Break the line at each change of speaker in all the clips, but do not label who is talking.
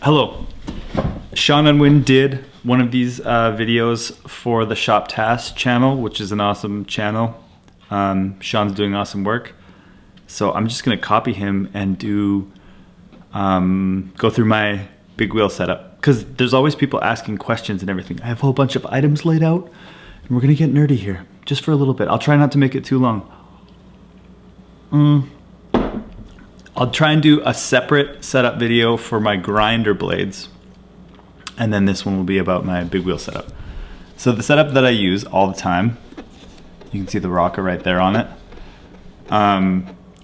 Hello. Shaun Unwin did one of these videos for the Shop Task channel, which is an awesome channel. Shaun's doing awesome work. So I'm just gonna copy him and do go through my big wheel setup, because there's always people asking questions and everything. I have a whole bunch of items laid out and we're gonna get nerdy here just for a little bit. I'll try not to make it too long. I'll try and do a separate setup video for my grinder blades, and then this one will be about my big wheel setup. So the setup that I use all the time, you can see the rocker right there on it.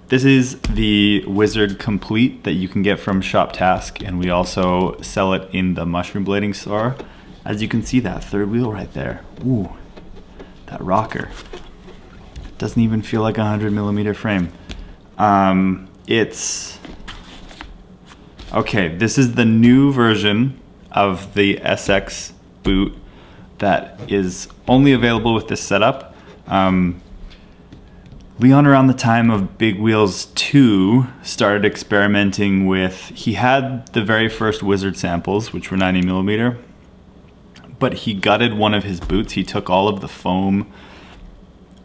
This is the Wizard Complete that you can get from Shop Task, and we also sell it in the mushroom blading store. As you can see, that third wheel right there. Ooh, that rocker. Doesn't even feel like a 100mm frame. Okay, this is the new version of the SX boot that is only available with this setup. Leon, around the time of Big Wheels 2, started experimenting with, he had the very first Wizard samples, which were 90mm, but he gutted one of his boots. He took all of the foam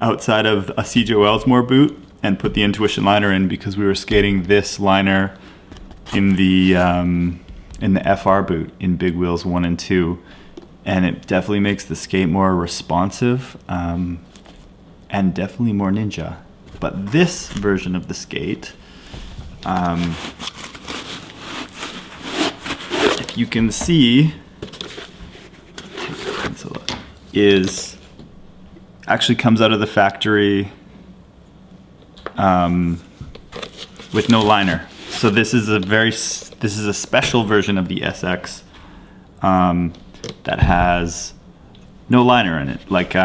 outside of a C.J. Wellsmore boot and put the Intuition liner in, because we were skating this liner in the FR boot in Big Wheels 1 and 2, and it definitely makes the skate more responsive and definitely more ninja. But this version of the skate, if you can see, take the pencil up, is actually comes out of the factory with no liner. So this is a special version of the SX that has no liner in it. Like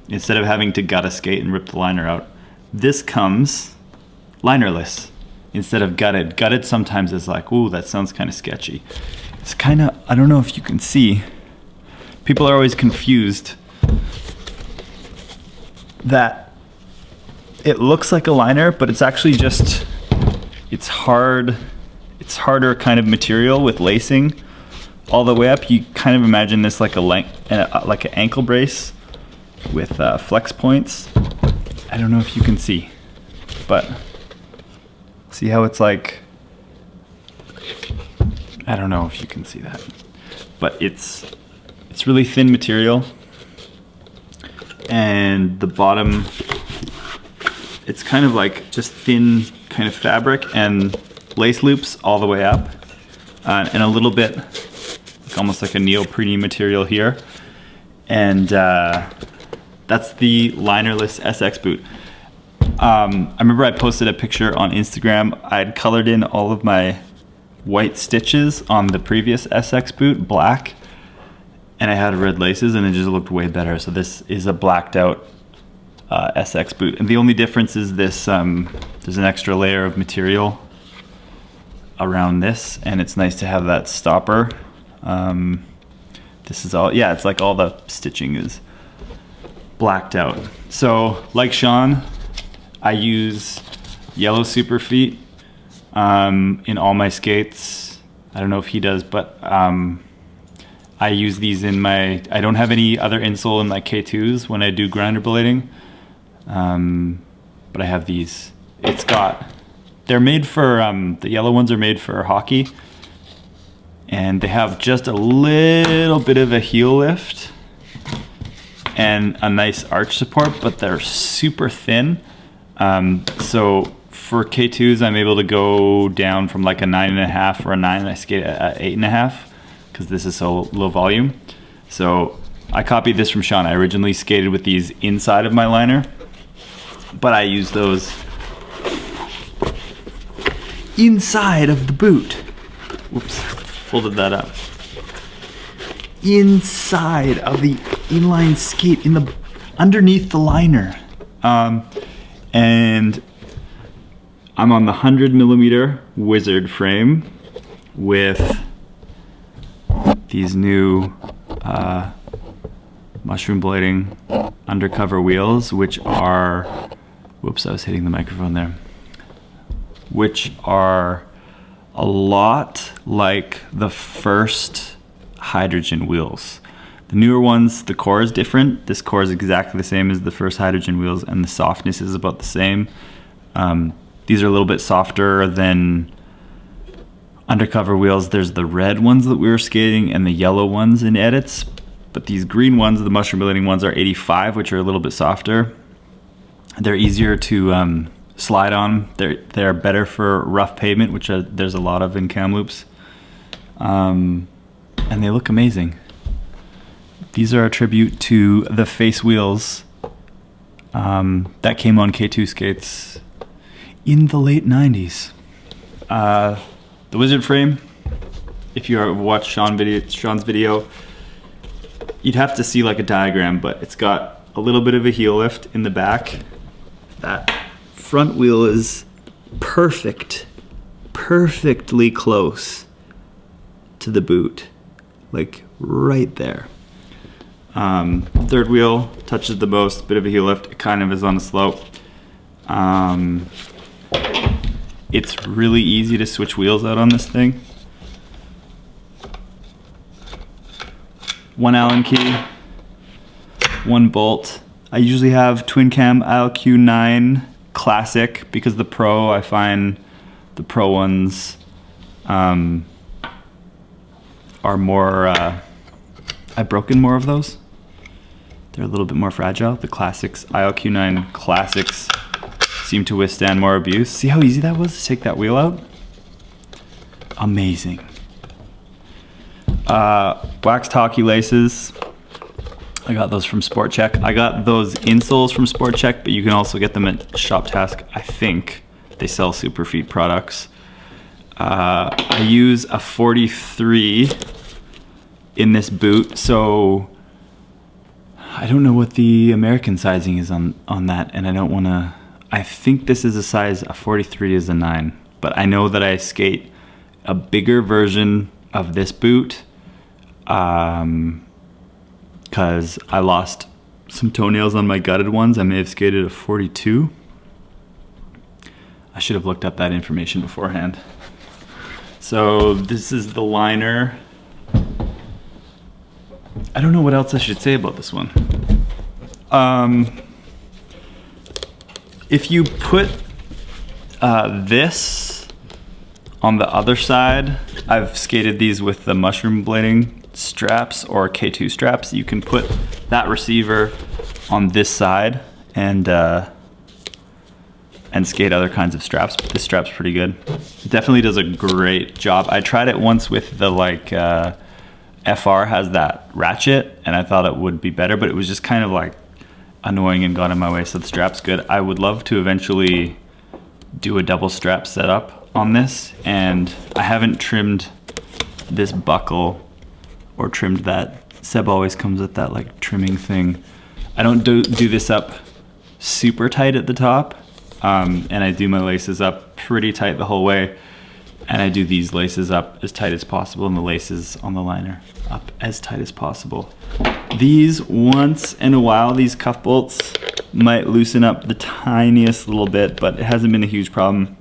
instead of having to gut a skate and rip the liner out, this comes linerless instead of gutted. Gutted sometimes is like, ooh, that sounds kind of sketchy. It's kind of, I don't know if you can see, people are always confused that it looks like a liner, but it's actually just, it's harder kind of material with lacing all the way up. You kind of imagine this like like an ankle brace with flex points. I don't know if you can see, but see how it's like, I don't know if you can see that, but it's really thin material, and the bottom, it's kind of like just thin kind of fabric and lace loops all the way up, and a little bit like almost like a neoprene material here, and that's the linerless SX boot. I remember I posted a picture on Instagram. I'd colored in all of my white stitches on the previous SX boot black, and I had red laces, and it just looked way better. So this is a blacked out SX boot, and the only difference is this, there's an extra layer of material around this, and it's nice to have that stopper. This is all, yeah, it's like all the stitching is blacked out. So like Shaun, I use yellow super feet in all my skates. I don't know if he does, but I use these in my, I don't have any other insole in my K2s when I do grinder blading. But I have these. They're made for, the yellow ones are made for hockey, and they have just a little bit of a heel lift and a nice arch support, but they're super thin. So for K2s, I'm able to go down from like a 9.5 or a 9, and I skate at 8.5 because this is so low volume. So I copied this from Shaun. I originally skated with these inside of my liner, but I use those inside of the boot. Whoops, folded that up. Inside of the inline skate, underneath the liner. And I'm on the 100mm Wizard frame with these new mushroom blading undercover wheels, which are, whoops, I was hitting the microphone there, which are a lot like the first hydrogen wheels. The newer ones, the core is different. This core is exactly the same as the first hydrogen wheels, and the softness is about the same. These are a little bit softer than undercover wheels. There's the red ones that we were skating and the yellow ones in edits, but these green ones, the mushroom blading ones, are 85, which are a little bit softer. They're easier to slide on. They're better for rough pavement, which there's a lot of in Kamloops, and they look amazing. These are a tribute to the face wheels that came on K2 skates in the late 90s. The wizard frame, if you watch Shaun's video, you'd have to see like a diagram, but it's got a little bit of a heel lift in the back. That front wheel is perfectly close to the boot, like right there. Third wheel touches the most, bit of a heel lift. It kind of is on a slope. It's really easy to switch wheels out on this thing. One Allen key, one bolt. I usually have twin cam ILQ9 Classic because the Pro, I find the Pro ones are more, I've broken more of those. They're a little bit more fragile. The Classics, ILQ9 Classics, seem to withstand more abuse. See how easy that was to take that wheel out? Amazing. Waxed hockey laces. I got those from Sport Check. I got those insoles from Sport Check, but you can also get them at Shop Task. I think they sell Superfeet products. I use a 43 in this boot, so I don't know what the American sizing is on that, and I don't want to. I think this is a size, a 43 is a 9, but I know that I skate a bigger version of this boot because I lost some toenails on my gutted ones. I may have skated a 42. I should have looked up that information beforehand. So this is the liner. I don't know what else I should say about this one. If you put this on the other side, I've skated these with the mushroom blading straps or K2 straps. You can put that receiver on this side and skate other kinds of straps, but this strap's pretty good. It definitely does a great job. I tried it once with the FR has that ratchet, and I thought it would be better, but it was just kind of like annoying and got in my way, so the strap's good. I would love to eventually do a double strap setup on this, and I haven't trimmed this buckle or trimmed that. Seb always comes with that like trimming thing. I don't do this up super tight at the top, and I do my laces up pretty tight the whole way, and I do these laces up as tight as possible and the laces on the liner up as tight as possible. These, once in a while, these cuff bolts might loosen up the tiniest little bit, but it hasn't been a huge problem.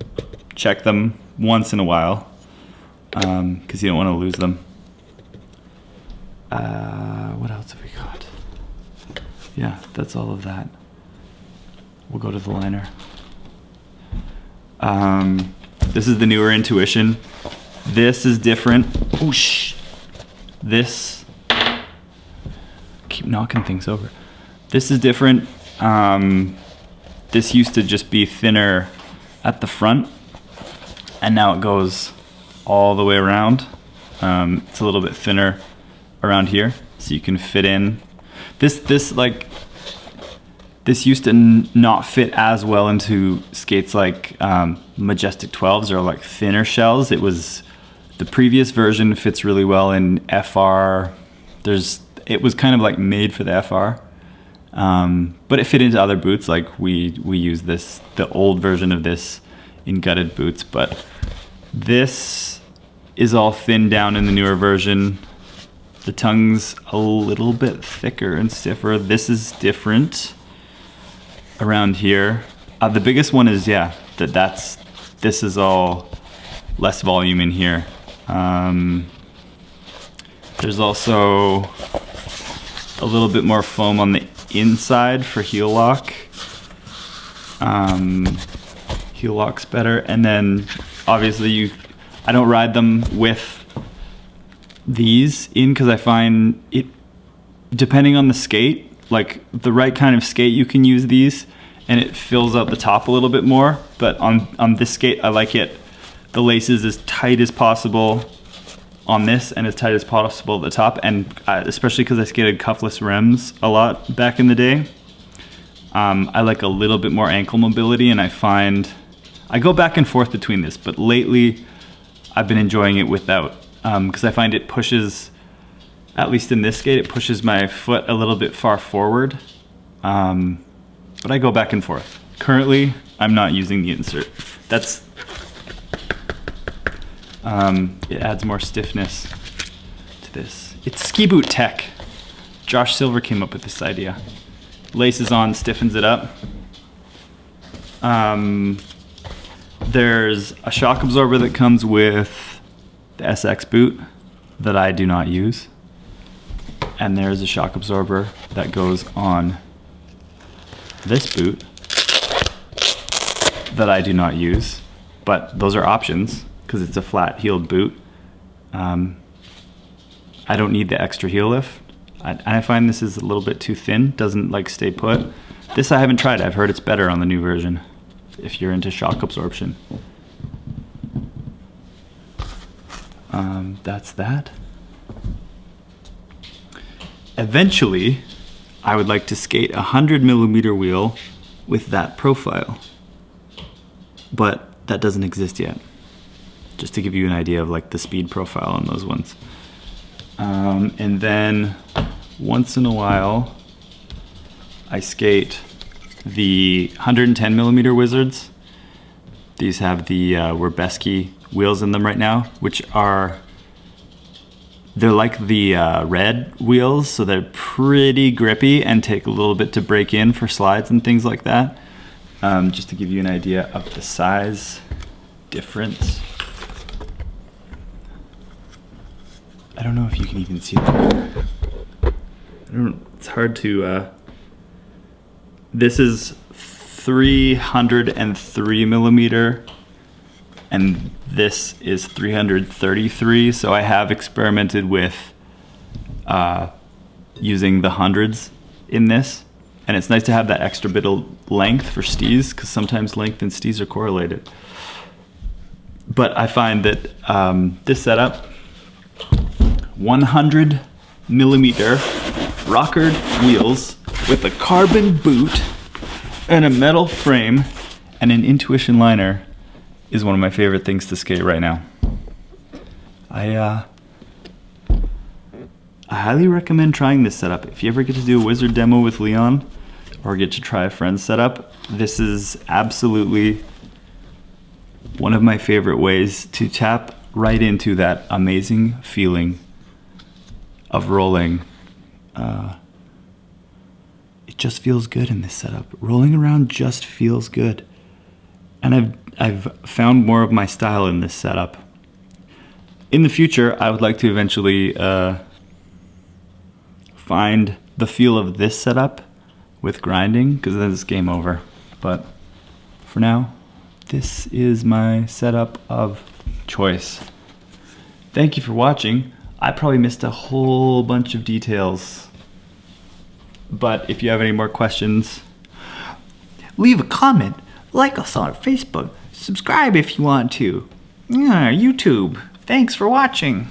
Check them once in a while because you don't want to lose them. What else have we got? Yeah, that's all of that. We'll go to the liner. This is the newer Intuition. This is different. Oh, shh. This, keep knocking things over. This is different. This used to just be thinner at the front, and now it goes all the way around. It's a little bit thinner around here, so you can fit in. This used to not fit as well into skates like Majestic 12s or like thinner shells. It was, the previous version fits really well in FR. It was kind of like made for the FR, but it fit into other boots. Like we use the old version of this in gutted boots, but this is all thinned down in the newer version. The tongue's a little bit thicker and stiffer. This is different around here. The biggest one is, yeah, this is all less volume in here. There's also a little bit more foam on the inside for heel lock. Heel lock's better, and then obviously I don't ride them with these in because I find it, depending on the skate, like the right kind of skate, you can use these and it fills out the top a little bit more. But on this skate, I like it, the laces as tight as possible on this and as tight as possible at the top, and especially because I skated cuffless rims a lot back in the day. I like a little bit more ankle mobility, and I find I go back and forth between this, but lately I've been enjoying it without, because I find it pushes, at least in this skate, it pushes my foot a little bit far forward, but I go back and forth. Currently, I'm not using the insert. That's, it adds more stiffness to this. It's ski boot tech. Josh Silver came up with this idea. Laces on, stiffens it up. There's a shock absorber that comes with the SX boot that I do not use. And there's a shock absorber that goes on this boot that I do not use. But those are options because it's a flat heeled boot. I don't need the extra heel lift. I find this is a little bit too thin, doesn't like stay put. This I haven't tried. I've heard it's better on the new version if you're into shock absorption. That's that. Eventually, I would like to skate 100mm wheel with that profile, but that doesn't exist yet. Just to give you an idea of like the speed profile on those ones. And then once in a while, I skate the 110mm Wizards. These have the Werbeski wheels in them right now, which are, they're like the red wheels, so they're pretty grippy and take a little bit to break in for slides and things like that. Just to give you an idea of the size difference. I don't know if you can even see that. It's hard to, this is 303mm and this is 333. So I have experimented with using the hundreds in this, and it's nice to have that extra bit of length for stees because sometimes length and stees are correlated. But I find that this setup, 100mm rockered wheels with a carbon boot and a metal frame and an Intuition liner is one of my favorite things to skate right now. I highly recommend trying this setup. If you ever get to do a Wizard demo with Leon or get to try a friend's setup, this is absolutely one of my favorite ways to tap right into that amazing feeling of rolling. It just feels good in this setup. Rolling around just feels good. And I've found more of my style in this setup. In the future, I would like to eventually find the feel of this setup with grinding, because then it's game over. But for now, this is my setup of choice. Thank you for watching. I probably missed a whole bunch of details, but if you have any more questions, leave a comment, like us on Facebook, subscribe if you want to. Yeah, YouTube. Thanks for watching.